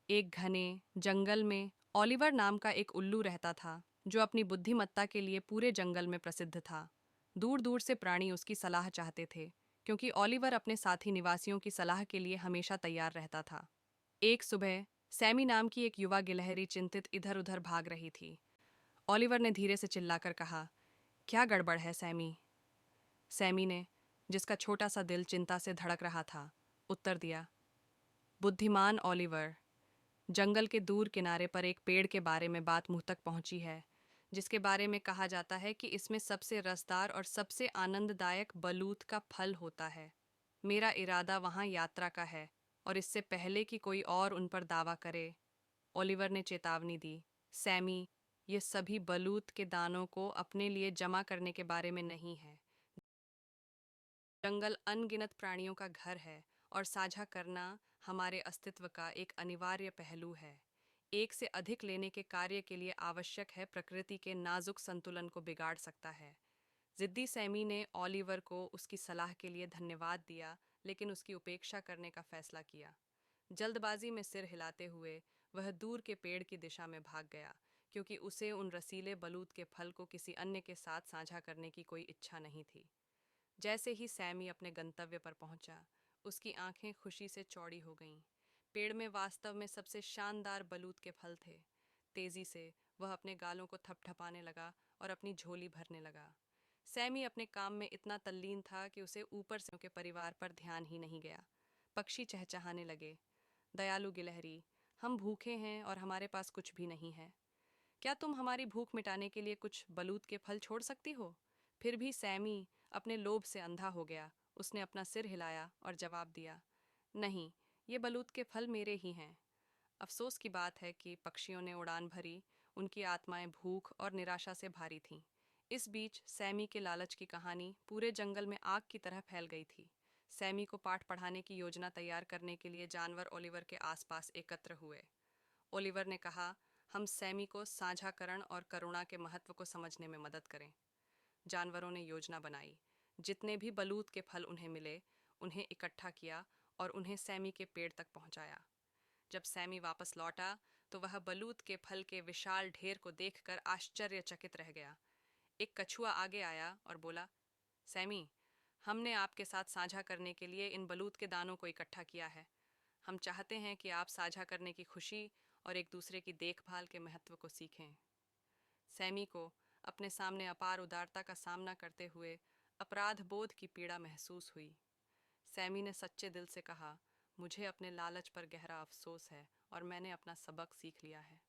एक घने जंगल में ओलिवर नाम का एक उल्लू रहता था, जो अपनी बुद्धिमत्ता के लिए पूरे जंगल में प्रसिद्ध था। दूर दूर से प्राणी उसकी सलाह चाहते थे, क्योंकि ओलिवर अपने साथी निवासियों की सलाह के लिए हमेशा तैयार रहता था। एक सुबह सैमी नाम की एक युवा गिलहरी चिंतित इधर उधर भाग रही थी। ओलिवर ने धीरे से चिल्लाकर कहा, क्या गड़बड़ है सैमी? सैमी ने, जिसका छोटा सा दिल चिंता से धड़क रहा था, उत्तर दिया, बुद्धिमान ओलिवर, जंगल के दूर किनारे पर एक पेड़ के बारे में बात मुंह तक पहुंची है, जिसके बारे में कहा जाता है कि इसमें सबसे रसदार और सबसे आनंददायक बलूत का फल होता है। मेरा इरादा वहां यात्रा का है, और इससे पहले कि कोई और उन पर दावा करे, ओलिवर ने चेतावनी दी, सैमी, ये सभी बलूत के दानों को अपने लिए जमा करने के बारे में नहीं है। जंगल अनगिनत प्राणियों का घर है, और साझा करना हमारे अस्तित्व का एक अनिवार्य पहलू है। एक से अधिक लेने के कार्य के लिए आवश्यक है प्रकृति के नाजुक संतुलन को बिगाड़ सकता है। जिद्दी सैमी ने ओलिवर को उसकी सलाह के लिए धन्यवाद दिया, लेकिन उसकी उपेक्षा करने का फैसला किया। जल्दबाजी में सिर हिलाते हुए वह दूर के पेड़ की दिशा में भाग गया, क्योंकि उसे उन रसीले बलूत के फल को किसी अन्य के साथ साझा करने की कोई इच्छा नहीं थी। जैसे ही सैमी अपने गंतव्य पर पहुंचा, उसकी आंखें खुशी से चौड़ी हो गईं। पेड़ में वास्तव में सबसे शानदार बलूत के फल थे। तेजी से वह अपने गालों को थपथपाने लगा और अपनी झोली भरने लगा। सैमी अपने काम में इतना तल्लीन था कि उसे ऊपर से उनके परिवार पर ध्यान ही नहीं गया। पक्षी चहचहाने लगे, दयालु गिलहरी, हम भूखे हैं और हमारे पास कुछ भी नहीं है। क्या तुम हमारी भूख मिटाने के लिए कुछ बलूत के फल छोड़ सकती हो? फिर भी सैमी अपने लोभ से अंधा हो गया। उसने अपना सिर हिलाया और जवाब दिया, नहीं, ये बलूत के फल मेरे ही हैं। अफसोस की बात है कि पक्षियों ने उड़ान भरी, उनकी आत्माएं भूख और निराशा से भारी थीं। इस बीच सैमी के लालच की कहानी पूरे जंगल में आग की तरह फैल गई थी। सैमी को पाठ पढ़ाने की योजना तैयार करने के लिए जानवर ओलिवर के आसपास एकत्र हुए। ओलिवर ने कहा, हम सैमी को साझाकरण और करुणा के महत्व को समझने में मदद करें। जानवरों ने योजना बनाई। जितने भी बलूत के फल उन्हें मिले, उन्हें इकट्ठा किया और उन्हें सैमी के पेड़ तक पहुंचाया। जब सैमी वापस लौटा, तो वह बलूत के फल के विशाल ढेर को देखकर आश्चर्यचकित रह गया। एक कछुआ आगे आया और बोला, सैमी, हमने आपके साथ साझा करने के लिए इन बलूत के दानों को इकट्ठा किया है। हम चाहते हैं कि आप साझा करने की खुशी और एक दूसरे की देखभाल के महत्व को सीखें। सैमी को अपने सामने अपार उदारता का सामना करते हुए अपराध बोध की पीड़ा महसूस हुई। सैमी ने सच्चे दिल से कहा, मुझे अपने लालच पर गहरा अफसोस है और मैंने अपना सबक सीख लिया है।